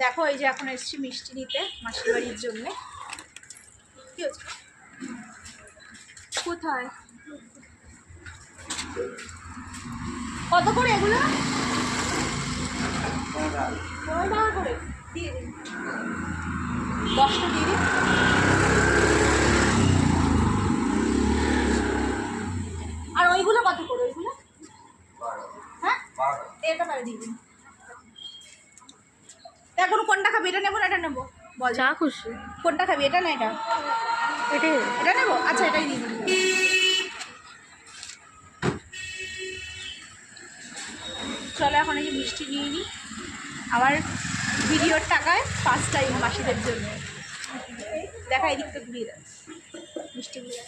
দেখো এই যে এখন এসেছি মিষ্টি নিতে মাসির বাড়ির জন্যে। কি হচ্ছে? কোথায়? কত করে এগুলো? 15 টাকা করে দিয়ে দিন। 10টা দিয়ে দিন। আর ওইগুলো কত করে? ওইগুলো হ্যাঁ 1.5 টাকা দিয়ে দিন। এখন কোনটা খাবি? এটা নেবো না এটা নেবো? বল। যা খুশি। কোনটা খাবি? এটা না এটা? এটাই। এটা নেবো। আচ্ছা এটাই দিয়ে দিন। চলো এখন এই যে মিষ্টি নিয়ে নিই। আমার ভিডিওর টাকায় ফার্স্ট টাইম মাসিদের জন্য। দেখা এদিকটা ঘুরিয়ে দেয় মিষ্টিগুলো।